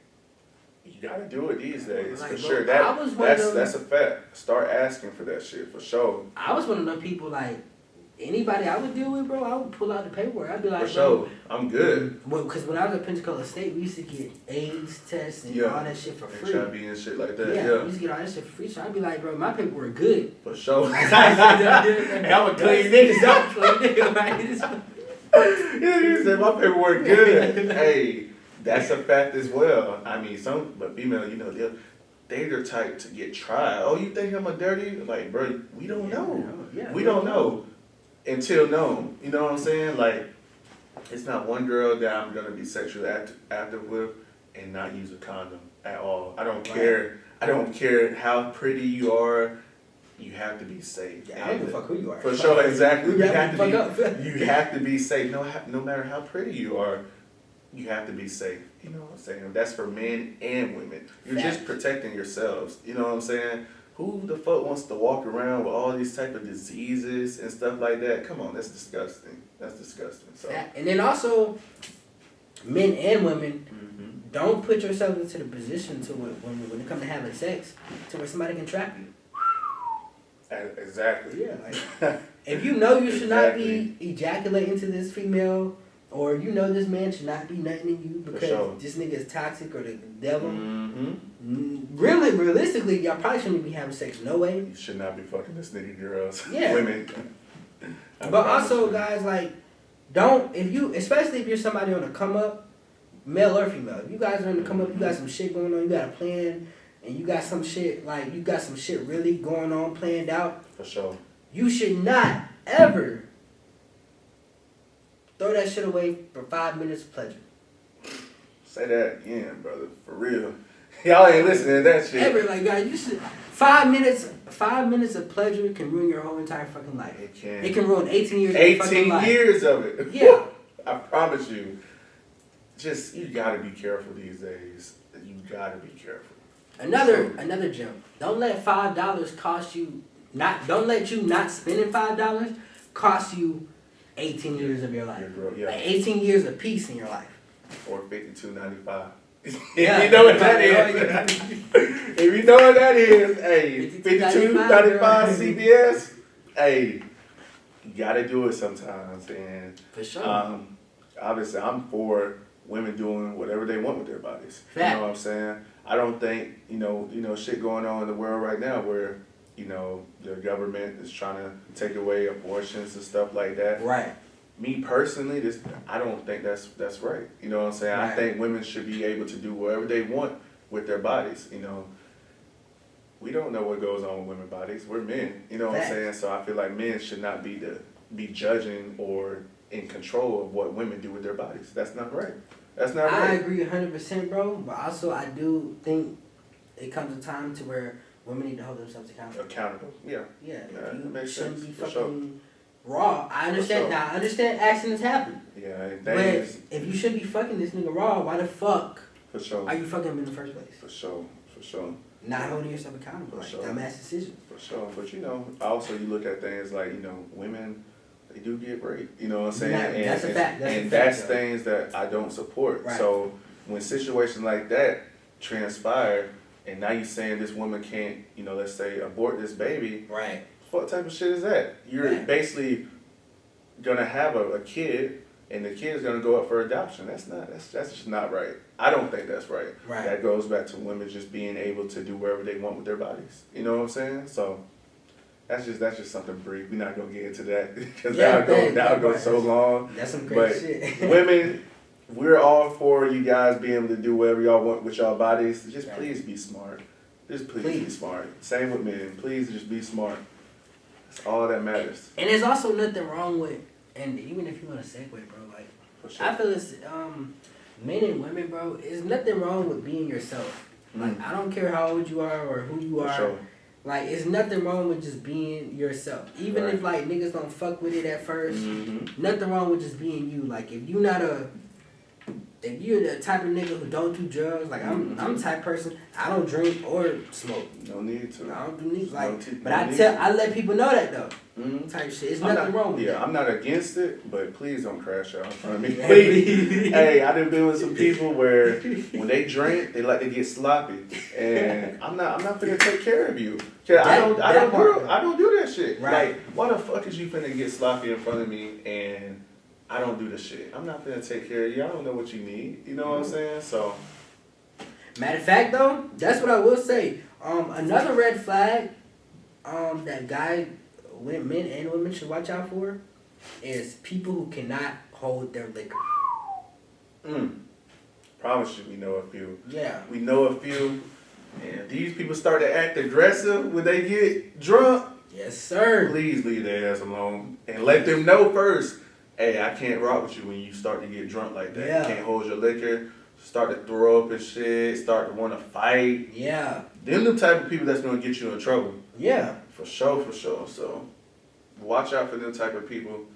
you gotta do it these days, for sure. That's a fact. Start asking for that shit, for sure. I was one of them people, anybody I would deal with, bro, I would pull out the paperwork. I'd be like, for sure, I'm good. Well, because when I was at Pensacola State, we used to get AIDS tests and all that shit for free. HIV and shit like that, we used to get all that shit for free. So I'd be like, bro, my paperwork good. For sure. Hey, I'm a clean nigga. You said my paperwork good. Hey, that's a fact as well. I mean, but female, they're the type to get tried. Oh, you think I'm a dirty? Like, bro, we don't know. We don't know. Until known, you know what I'm saying? It's not one girl that I'm gonna be sexually active with and not use a condom at all. I don't care. I don't care how pretty you are. You have to be safe. Yeah, I don't give a fuck who you are. For sure, exactly. You have to be. You have to be safe. No matter how pretty you are, you have to be safe. You know what I'm saying? That's for men and women. You're just protecting yourselves. You know what I'm saying? Who the fuck wants to walk around with all these type of diseases and stuff like that? Come on, that's disgusting. That's disgusting. So. And then also, men and women, don't put yourself into the position to when it comes to having sex, to where somebody can trap you. Exactly. Yeah. Like, if you know you should not be ejaculating to this female, or you know this man should not be nutting in you because this nigga is toxic or the devil. Really, realistically, y'all probably shouldn't be having sex. No way. You should not be fucking this nigga girls. Yeah. Women. But also, guys, like, especially if you're somebody on the come up, male or female, if you guys are on the come up, you got some shit going on, you got a plan, and you got some shit, really going on, planned out. For sure. You should not ever throw that shit away for 5 minutes of pleasure. Say that again, brother. For real. Y'all ain't listening to that shit. Ever, like, guys, you should. 5 minutes of pleasure can ruin your whole entire fucking life. It can. It can ruin 18 years of your fucking life. 18 years of it. Yeah. I promise you. Just, you gotta be careful these days. You gotta be careful. Another gem. Don't let $5 cost you, don't let you not spending $5 cost you 18 years of your life. Yeah. Like 18 years of peace in your life. Or $52.95. Yeah. If you know what that is. If you know what that is, hey, $52.95 CBS, hey, you gotta do it sometimes. And for sure. Obviously, I'm for women doing whatever they want with their bodies. Fact. You know what I'm saying? I don't think, you know, shit going on in the world right now where, you know, the government is trying to take away abortions and stuff like that. Right. Me personally, I don't think that's right. You know what I'm saying? Right. I think women should be able to do whatever they want with their bodies. You know, we don't know what goes on with women's bodies. We're men. You know what I'm saying? So I feel like men should not be judging or in control of what women do with their bodies. That's not right. That's not right. I agree 100%, bro. But also, I do think it comes a time to where women need to hold themselves accountable. Yeah. Yeah. You shouldn't be fucking raw. I understand. Sure. Now, I understand accidents happen. Yeah. But if you should be fucking this nigga raw, why the fuck For sure. are you fucking him in the first place? For sure. Not holding yourself accountable. For like sure. Dumbass decisions. For sure. But, you know, also you look at things like, you know, women, they do get raped. You know what I'm saying? That's a fact. That's things that I don't support. Right. So when situations like that transpire, and now you're saying this woman can't, you know, let's say abort this baby. Right. What type of shit is that? You're basically gonna have a kid, and the kid's gonna go up for adoption. That's just not right. I don't think that's right. Right. That goes back to women just being able to do whatever they want with their bodies. You know what I'm saying? So that's just something brief. We're not gonna get into that because that'll go so long. That's some crazy shit. Women, we're all for you guys being able to do whatever y'all want with y'all bodies. Just please be smart. Just please be smart. Same with men. Please just be smart. That's all that matters. And there's also nothing wrong with, and even if you want to segue, bro, like, sure. I feel it's, men and women, bro, there's nothing wrong with being yourself. Like, I don't care how old you are or who you are. Sure. Like, it's nothing wrong with just being yourself. Even if, like, niggas don't fuck with it at first, nothing wrong with just being you. Like, if you're the type of nigga who don't do drugs, like, I'm the type of person, I don't drink or smoke. No need to. I don't do need, like, but I let people know that, though. Type shit. It's nothing wrong with that. I'm not against it, but please don't crash out in front of me. Please. Hey, I done been with some people where when they drink, they like to get sloppy, and I'm not finna take care of you. I don't do that shit. Right. Like, why the fuck is you finna get sloppy in front of me and I don't do the shit? I'm not finna take care of you. I don't know what you need. You know what I'm saying? So, matter of fact, though, that's what I will say. Another red flag, that men and women should watch out for, is people who cannot hold their liquor. Promise you, we know a few. Yeah. We know a few. And if these people start to act aggressive when they get drunk, yes, sir. Please leave their ass alone and let them know first. Hey, I can't rock with you when you start to get drunk like that. Yeah. You can't hold your liquor. start to throw up and shit, start to want to fight. Yeah. Them the type of people that's going to get you in trouble. Yeah. For sure. So watch out for them type of people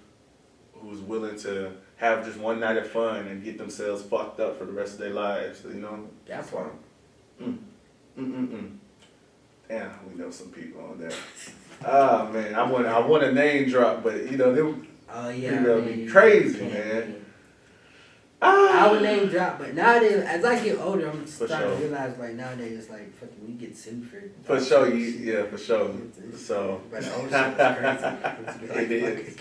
who's willing to have just one night of fun and get themselves fucked up for the rest of their lives, you know? That's why. Damn, we know some people on there. Oh man, I want a name drop, but you know them people be crazy, man. I would name drop, but nowadays, as I get older, I'm starting to realize like nowadays it's like fucking we get sued for. For sure, for sure. So. But the old shit was crazy. It is.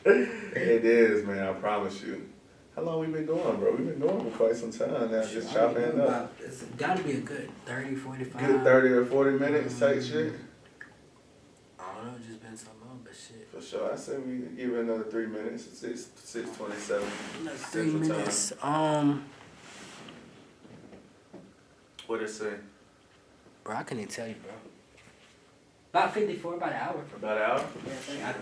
It is, man. I promise you. How long we been going, bro? We've been going for quite some time now, just chopping it up. It's got to be a good 30, 45. Good 30 or 40 minutes type shit? I don't know, it's just been so long, but shit. For sure. I say we give it another 3 minutes. It's 6:27. Another 3 minutes. What'd it say? Bro, I couldn't even tell you, bro. About 54, about an hour. About an hour? Yeah, I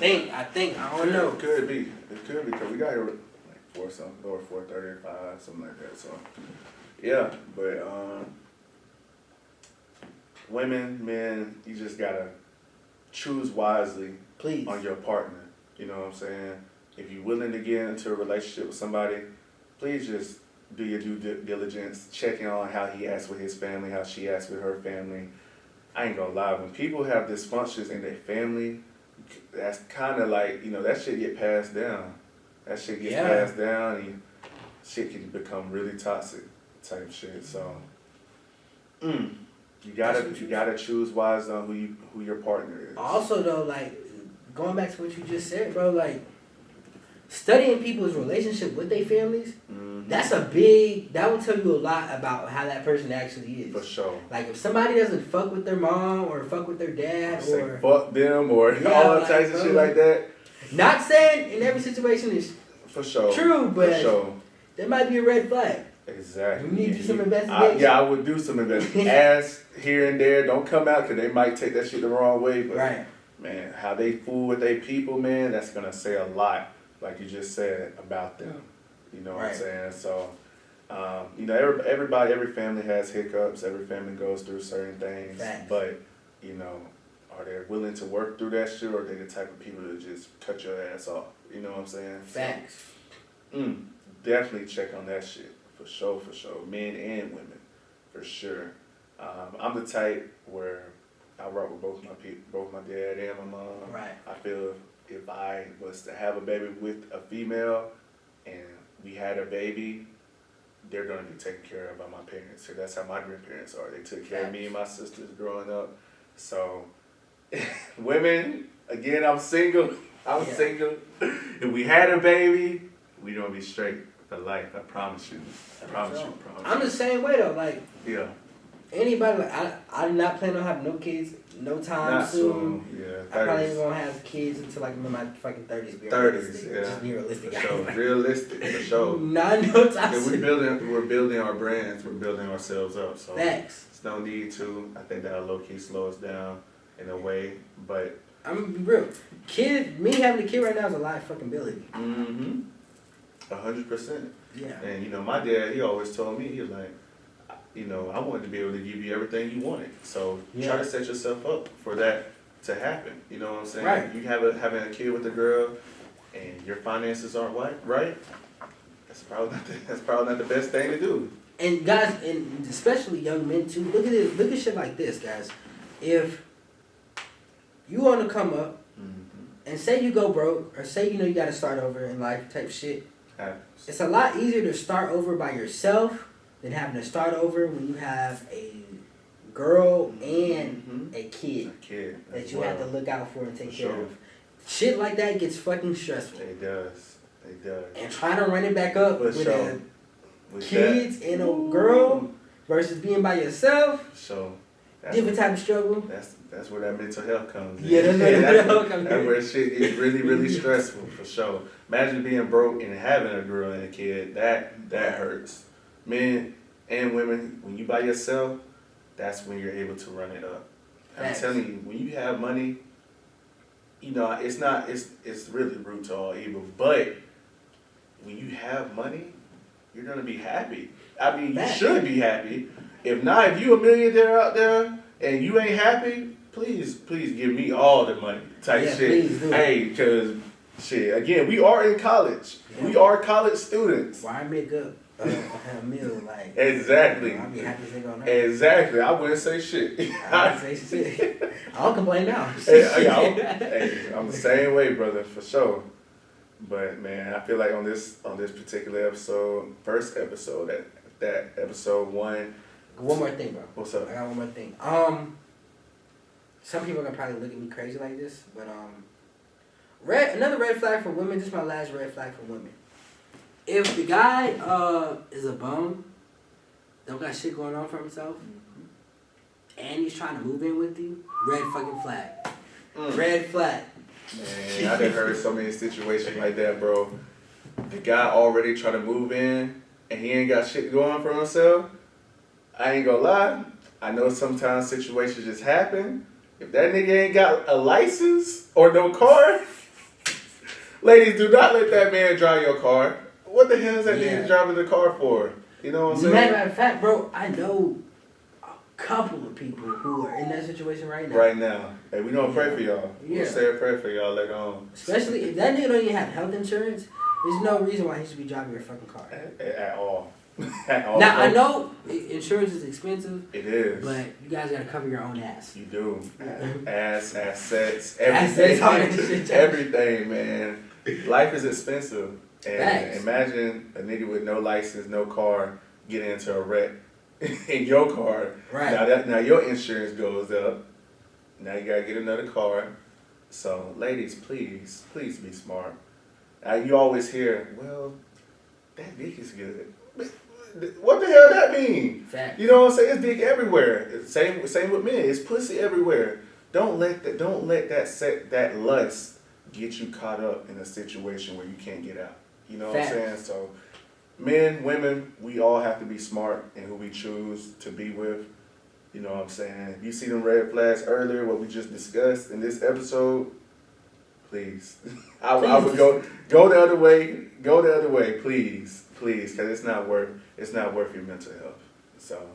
think, I don't know. It could be, because we got here like 4 something, or 4:35, something like that, so. Yeah, but, women, men, you just gotta choose wisely. Please. On your partner, you know what I'm saying? If you're willing to get into a relationship with somebody, please just do your due diligence, checking on how he acts with his family, how she acts with her family. I ain't gonna lie, when people have dysfunctions in their family, that's kind of like, you know, that shit get passed down. That shit gets passed down, and shit can become really toxic type shit. So, you gotta choose wisely on who your partner is. Also, though, like going back to what you just said, bro, like studying people's relationship with their families. That will tell you a lot about how that person actually is. For sure. Like if somebody doesn't fuck with their mom or fuck with their dad or fuck them or all types of shit like that. Not saying in every situation is for sure true, but for sure. There might be a red flag. Exactly. You need to do some investigation. I would do some investigation. Ask here and there. Don't come out because they might take that shit the wrong way. But right. Man, how they fool with their people, man, that's gonna say a lot, like you just said, about them. You know what I'm saying? So, you know, every family has hiccups. Every family goes through certain things. Facts. But, you know, are they willing to work through that shit, or are they the type of people that just cut your ass off? You know what I'm saying? Facts. So, definitely check on that shit. For sure. Men and women. For sure. I'm the type where I rock with both my dad and my mom. Right. I feel if I was to have a baby with a female and we had a baby, they're going to be taken care of by my parents. So that's how my grandparents are. They took care of me and my sisters growing up. So, women, again, I'm single. Single. If we had a baby, we're going to be straight for life. I promise you. Promise you. I'm the same way, though. Like, yeah. Anybody, like, I'm not planning on having no kids no time soon. Yeah, I probably ain't gonna have kids until like in my fucking 30s. 30s, yeah. Just be realistic. For sure. Realistic, for sure. Not no time soon. We're building our brands. We're building ourselves up. So Facts. There's no need to. I think that'll low key slow us down in a way, but I'm gonna be real. Me having a kid right now is a liability. 100%. Yeah. And you know, my dad, he always told me, he was like, you know, I wanted to be able to give you everything you wanted. So try to set yourself up for that to happen. You know what I'm saying? Right. You having a kid with a girl, and your finances aren't right. That's probably not the best thing to do. And guys, and especially young men too. Look at it. Look at shit like this, guys. If you want to come up and say you go broke, or say you got to start over in life type shit, it's a lot easier to start over by yourself than having to start over when you have a girl and a kid that you have to look out for and take care of. Shit like that gets fucking stressful. It does. And trying to run it back up with kids and a girl versus being by yourself. So different type of struggle. That's where that mental health comes in. Yeah, that's where mental health comes in. That's where shit gets really, really stressful, for sure. Imagine being broke and having a girl and a kid. That hurts. Men and women, when you by yourself, that's when you're able to run it up. I'm telling you, when you have money, it's really root to all evil. But when you have money, you're gonna be happy. I mean, you should be happy. If not, if you a millionaire out there and you ain't happy, please give me all the money type shit. Please do. Hey, cause shit, again, we are in college. Yeah. We are college students. Why make up a meal like? Exactly. I'll be happy to go on that. Exactly. I wouldn't say shit. I wouldn't say shit. I don't complain now. Hey, I'm the same way, brother, for sure. But man, I feel like on this particular episode, first episode, that episode 1. One more thing, bro. What's up? I got one more thing. Some people are gonna probably look at me crazy like this, but another red flag for women. This is my last red flag for women. If the guy is a bum, don't got shit going on for himself, and he's trying to move in with you, red fucking flag. Red flag. Man, I done heard so many situations like that, bro. The guy already trying to move in, and he ain't got shit going for himself. I ain't gonna lie. I know sometimes situations just happen. If that nigga ain't got a license or no car, ladies, do not let that man drive your car. What the hell is that nigga driving the car for? You know what I'm saying? Matter of fact, bro, I know a couple of people who are in that situation right now. Right now. Hey, we gonna pray for y'all. Yeah. We'll say a prayer for y'all later on. Especially if that nigga don't even have health insurance, there's no reason why he should be driving your fucking car. At all. At all. Now, I know insurance is expensive. It is. But you guys gotta cover your own ass. You do. Assets, everything. Everything, man. Life is expensive. And imagine a nigga with no license, no car, getting into a wreck in your car. Right. Now your insurance goes up. Now you gotta get another car. So, ladies, please be smart. You always hear, well, that dick is good. What the hell that mean? Fact. You know what I'm saying? It's dick everywhere. Same with men. It's pussy everywhere. Don't let that lust get you caught up in a situation where you can't get out. You know what I'm saying? So, men, women, we all have to be smart in who we choose to be with. You know what I'm saying? If you see them red flags earlier, what we just discussed in this episode, please. I would go the other way. Go the other way, please, because it's not worth your mental health. So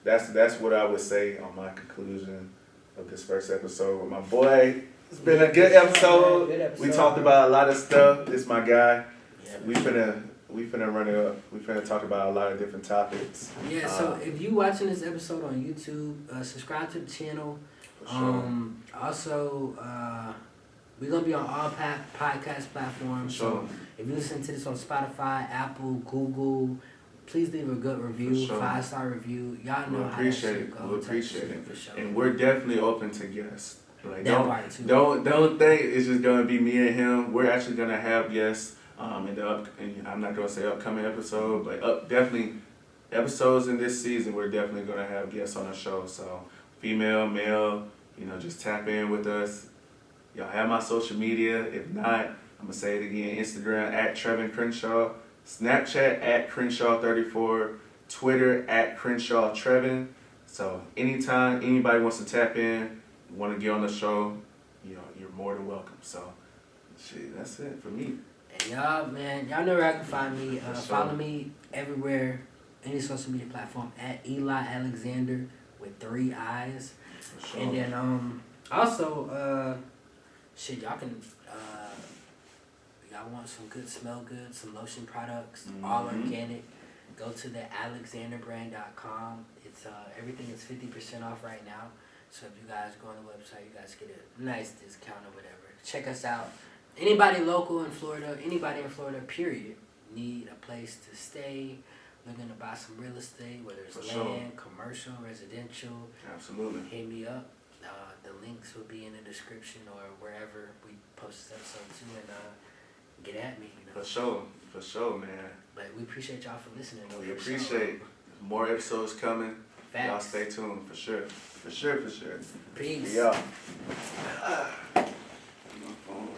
that's what I would say on my conclusion of this first episode with my boy. It's been a good episode. We talked about a lot of stuff. This is my guy. Yeah, we finna run it up. We finna talk about a lot of different topics. Yeah, so if you watching this episode on YouTube, subscribe to the channel. Sure. Also, we're going to be on all podcast platforms. Sure. So if you listen to this on Spotify, Apple, Google, please leave a good review, sure. 5-star review. Y'all know how that shit goes. We'll appreciate it. For sure. And we're definitely open to guests. Like, part too. Don't think it's just going to be me and him. We're actually going to have guests in I'm not going to say upcoming episode, but definitely episodes in this season, we're definitely going to have guests on the show. So female, male, just tap in with us. Y'all have my social media. If not, I'm going to say it again. Instagram at Trevin Crenshaw. Snapchat at Crenshaw34. Twitter at Crenshaw Trevin. So anytime anybody wants to tap in, want to get on the show, you're more than welcome. So, shit, that's it for me. And y'all, man, y'all know where I can find me. Follow me everywhere, any social media platform at Eli Alexander with 3 I's. Sure. And then also, y'all can y'all want some good smell good, some lotion products, all organic. Go to the alexanderbrand.com. It's everything is 50% off right now. So if you guys go on the website, you guys get a nice discount or whatever. Check us out. Anybody local in Florida, period, need a place to stay, looking to buy some real estate, whether it's land, commercial, residential. Absolutely. Hit me up. The links will be in the description or wherever we post this episode too, and get at me. For sure, man. But we appreciate y'all for listening. We appreciate more episodes coming. Facts. Y'all stay tuned for sure. For sure. Peace. Yeah. My phone.